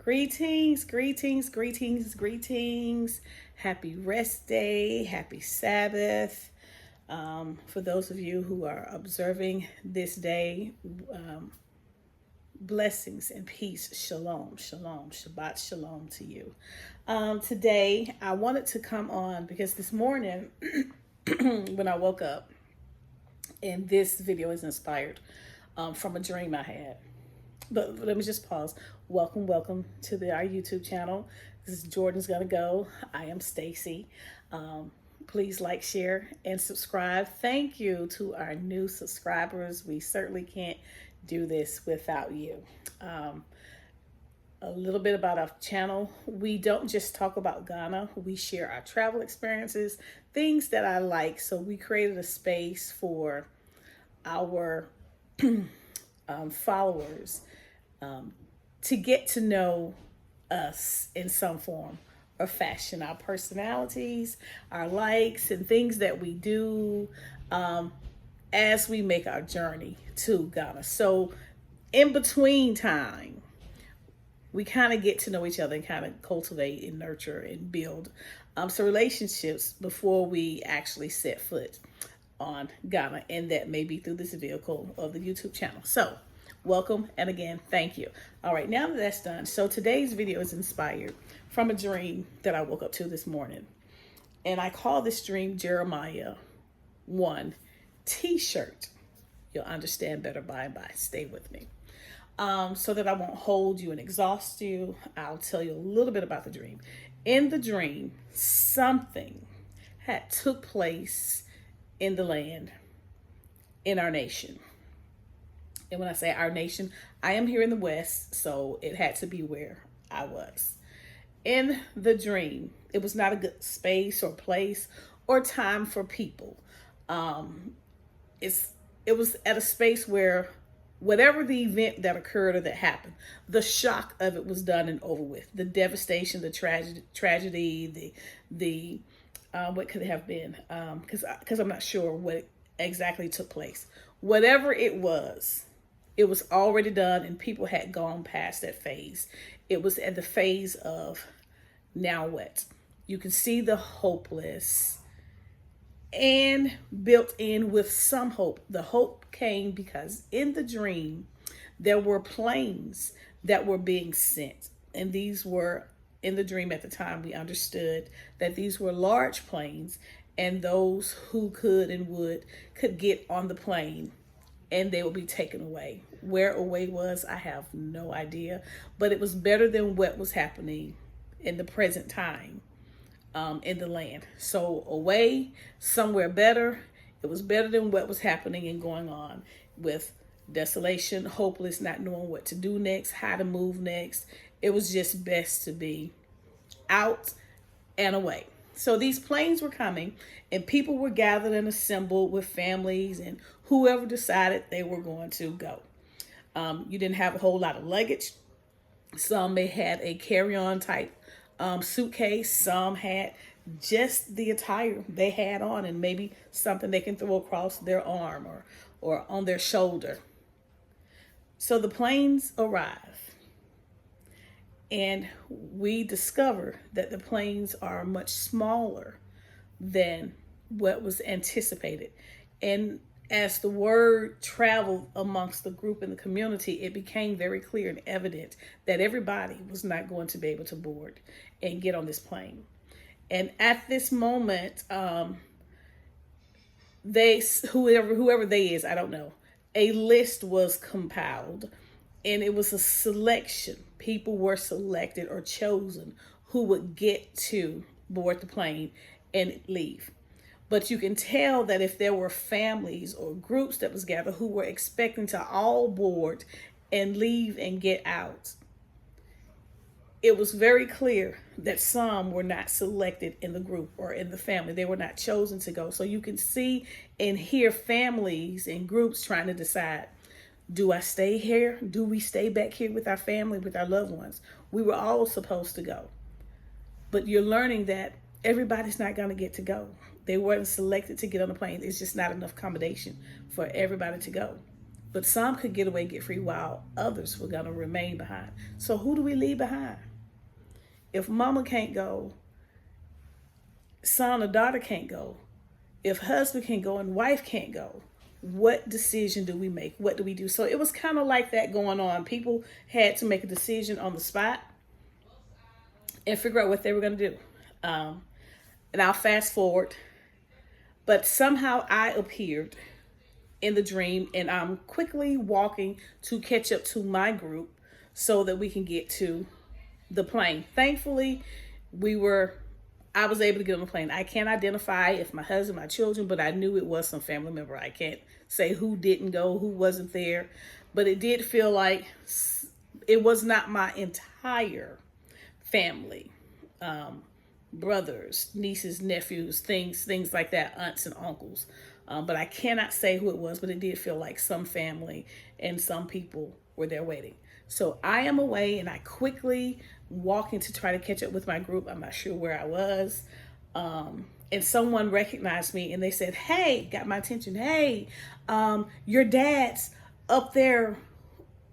Greetings, greetings, greetings, greetings. Happy rest day, happy Sabbath. For those of you who are observing this day, um, blessings and peace. Shalom, shalom, Shabbat shalom to you. Today, I wanted to come on because this morning, when I woke up, and this video is inspired from a dream I had. But let me just pause. Welcome to our YouTube channel. This is Jordan's Gonna Go. I am Stacy. Please like, share, and subscribe. Thank you to our new subscribers. We certainly can't do this without you. A little bit about our channel. We don't just talk about Ghana. We share our travel experiences, things that I like. So we created a space for our followers to get to know us in some form or fashion, our personalities, our likes, and things that we do as we make our journey to Ghana. So in between time, we kind of get to know each other and kind of cultivate and nurture and build some relationships before we actually set foot on Ghana, and that may be through this vehicle of the YouTube channel. So welcome, and again, thank you. All right, now that that's done, so today's video is inspired from a dream that I woke up to this morning, and I call this dream Jeremiah 1 t-shirt. You'll understand better by and by. Stay with me. So that I won't hold you and exhaust you, I'll tell you a little bit about the dream. In the dream, something had took place in the land, in our nation. And when I say our nation, I am here in the West, so it had to be where I was. In the dream, it was not a good space or place or time for people. It was at a space where whatever the event that occurred or that happened, the shock of it was done and over with. The devastation, the tragedy, the what could it have been? Because I'm not sure what exactly took place. Whatever it was already done, and people had gone past that phase. It was at the phase of now what? You can see the hopeless and built in with some hope. The hope came because in the dream, there were planes that were being sent. And these were, in the dream at the time, we understood that these were large planes, and those who could and would could get on the plane and they would be taken away. Where away was, I have no idea, but it was better than what was happening in the present time in the land. So away, somewhere better. It was better than what was happening and going on with desolation, hopeless, not knowing what to do next, how to move next. It was just best to be out and away. So these planes were coming, and people were gathered and assembled with families and whoever decided they were going to go. You didn't have a whole lot of luggage. Some may had a carry-on type suitcase. Some had just the attire they had on, and maybe something they can throw across their arm or on their shoulder. So the planes arrive, and we discover that the planes are much smaller than what was anticipated. And as the word traveled amongst the group and the community, it became very clear and evident that everybody was not going to be able to board and get on this plane. And at this moment, whoever they is, I don't know, a list was compiled, and it was a selection. People were selected or chosen who would get to board the plane and leave. But you can tell that if there were families or groups that was gathered who were expecting to all board and leave and get out, it was very clear that some were not selected in the group or in the family. They were not chosen to go. So you can see and hear families and groups trying to decide, do I stay here? Do we stay back here with our family, with our loved ones? We were all supposed to go. But you're learning that everybody's not going to get to go. They weren't selected to get on the plane. It's just not enough accommodation for everybody to go. But some could get away, get free, while others were going to remain behind. So who do we leave behind? If mama can't go, son or daughter can't go. If husband can't go and wife can't go, what decision do we make? What do we do? So it was kind of like that going on. People had to make a decision on the spot and figure out what they were going to do. And I'll fast forward. But somehow I appeared in the dream, and I'm quickly walking to catch up to my group so that we can get to the plane. Thankfully, I was able to get on the plane. I can't identify if my husband, my children, but I knew it was some family member. I can't say who didn't go, who wasn't there, but it did feel like it was not my entire family. Brothers, nieces, nephews, things like that, aunts and uncles. But I cannot say who it was, but it did feel like some family and some people were there waiting. So I am away, and I quickly walking to try to catch up with my group. I'm not sure where I was. And someone recognized me, and they said, hey, got my attention. Hey, your dad's up there,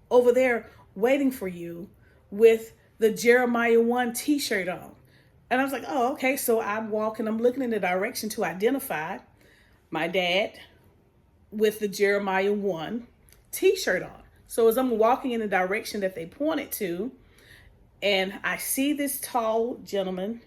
over there, waiting for you with the Jeremiah 1 t-shirt on. And I was like, oh, okay. So I'm walking, I'm looking in the direction to identify my dad with the Jeremiah 1 t-shirt on. So as I'm walking in the direction that they pointed to, and I see this tall gentleman,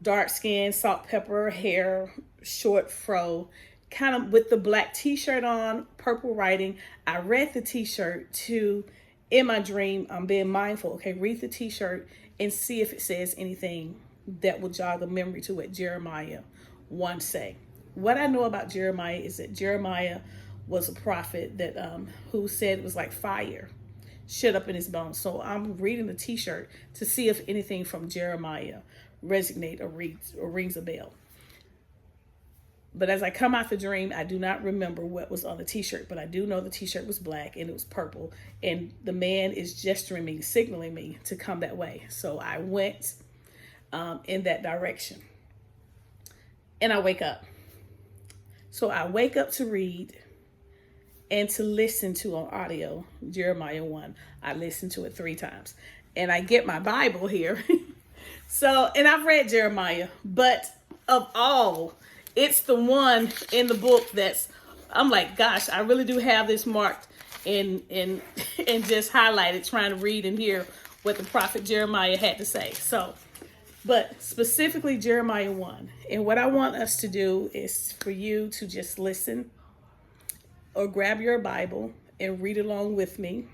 dark skin, salt, pepper, hair, short fro, kind of with the black t-shirt on, purple writing. I read the t-shirt in my dream, I'm being mindful. Okay, read the t-shirt and see if it says anything that will jog a memory to what Jeremiah 1 say. What I know about Jeremiah is that Jeremiah was a prophet that who said it was like fire shut up in his bones. So I'm reading the t-shirt to see if anything from Jeremiah resonate or rings a bell. But as I come out the dream, I do not remember what was on the t-shirt, but I do know the t-shirt was black and it was purple, and the man is gesturing me, signaling me to come that way. So I went in that direction, and I wake up. So I wake up to read and to listen to on audio Jeremiah 1. I listened to it 3 times, and I get my Bible here. So, and I've read Jeremiah, but of all, it's the one in the book I'm like, gosh, I really do have this marked and just highlighted, trying to read and hear what the prophet Jeremiah had to say. So, but specifically Jeremiah 1. And what I want us to do is for you to just listen or grab your Bible and read along with me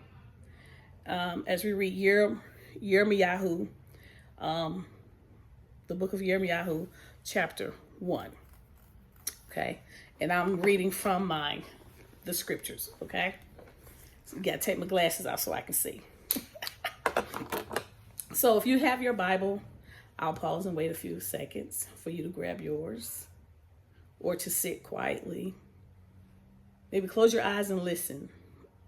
as we read Yirmiyahu, the book of Yirmiyahu, chapter 1. Okay, and I'm reading from the scriptures. Okay, so you gotta take my glasses off so I can see. So if you have your Bible, I'll pause and wait a few seconds for you to grab yours, or to sit quietly. Maybe close your eyes and listen,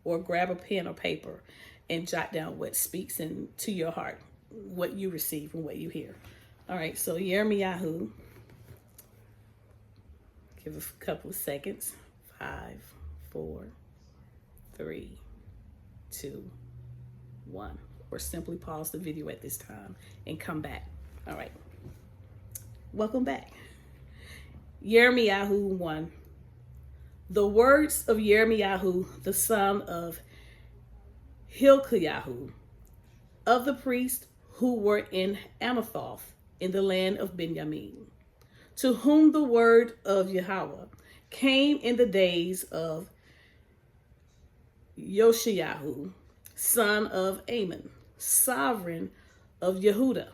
or grab a pen or paper and jot down what speaks into your heart, what you receive and what you hear. All right, so Yirmiyahu. Give a couple of seconds. 5, 4, 3, 2, 1. Or simply pause the video at this time and come back. All right. Welcome back. Yirmiyahu 1. The words of Yirmiyahu, the son of Hilkiyahu, of the priests who were in Anathoth in the land of Benjamin, to whom the word of Yahweh came in the days of Yoshiyahu, son of Ammon, sovereign of Yehudah,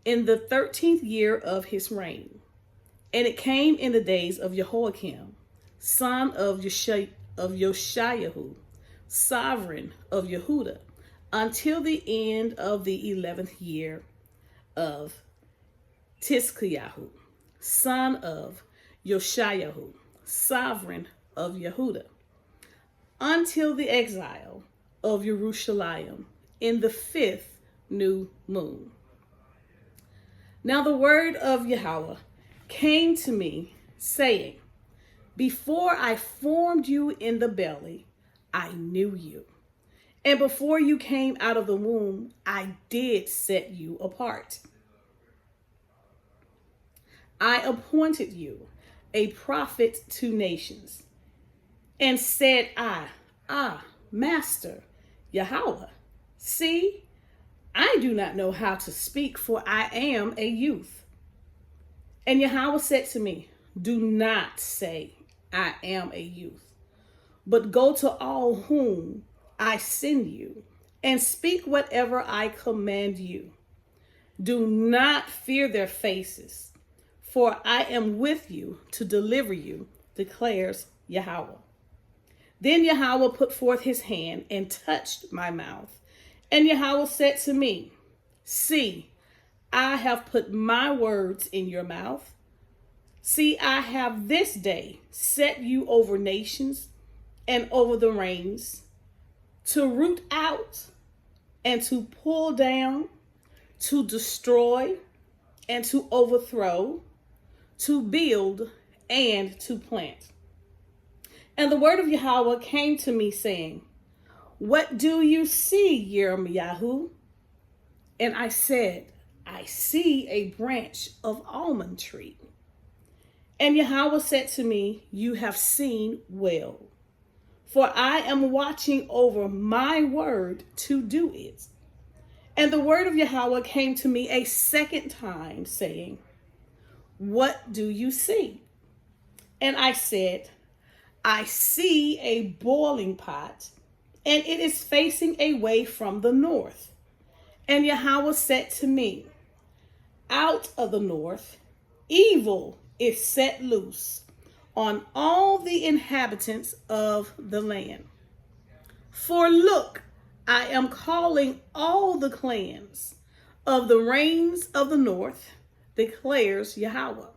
in the 13th year of his reign. And it came in the days of Jehoiakim, son of Yoshiyahu, sovereign of Yehudah, until the end of the 11th year of Tizkiyahu, son of Yoshiyahu, sovereign of Yehudah, until the exile of Jerusalem in the 5th new moon. Now the word of Yahweh came to me, saying, before I formed you in the belly, I knew you. And before you came out of the womb, I did set you apart. I appointed you a prophet to nations. And said Master Yahweh, see, I do not know how to speak, for I am a youth. And Yahweh said to me, do not say, I am a youth, but go to all whom I send you and speak whatever I command you. Do not fear their faces, for I am with you to deliver you, declares Yahweh. Then Yahweh put forth his hand and touched my mouth. And Yahweh said to me, see, I have put my words in your mouth. See, I have this day set you over nations and over the reigns, to root out and to pull down, to destroy and to overthrow, to build and to plant. And the word of Yahweh came to me saying, what do you see, Yirmiyahu? And I said, I see a branch of almond tree. And Yahweh said to me, you have seen well, for I am watching over my word to do it. And the word of Yahweh came to me a second time, saying, what do you see? And I said, I see a boiling pot, and it is facing away from the north. And Yahweh said to me, out of the north, evil is set loose on all the inhabitants of the land. For look, I am calling all the clans of the reigns of the north, declares Yahweh,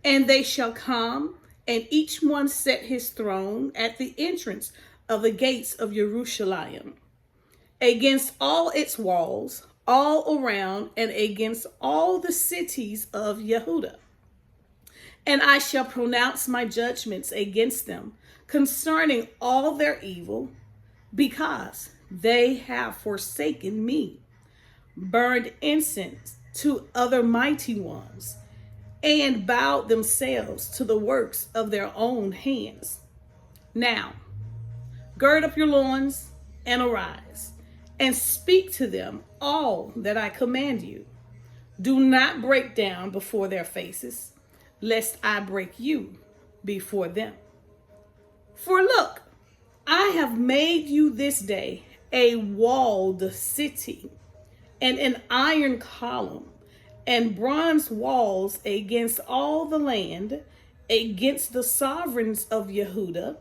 and they shall come, and each one set his throne at the entrance of the gates of Jerusalem, against all its walls, all around, and against all the cities of Yehudah. And I shall pronounce my judgments against them concerning all their evil, because they have forsaken me, burned incense to other mighty ones, and bowed themselves to the works of their own hands. Now, gird up your loins and arise, and speak to them all that I command you. Do not break down before their faces, lest I break you before them. For look, I have made you this day a walled city, and an iron column, and bronze walls against all the land, against the sovereigns of Yehudah,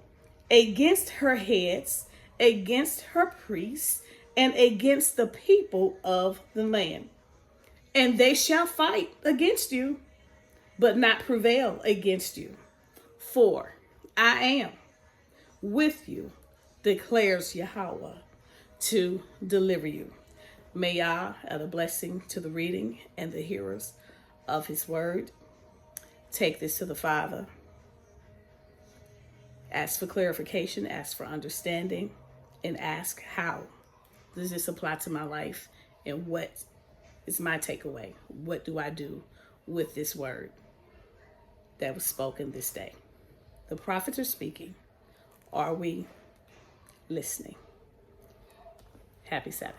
against her heads, against her priests, and against the people of the land. And they shall fight against you, but not prevail against you. For I am with you, declares Yahweh, to deliver you. May Yah add a blessing to the reading and the hearers of his word. Take this to the Father. Ask for clarification, ask for understanding, and ask how does this apply to my life, and what is my takeaway? What do I do with this word that was spoken this day? The prophets are speaking. Are we listening? Happy Sabbath.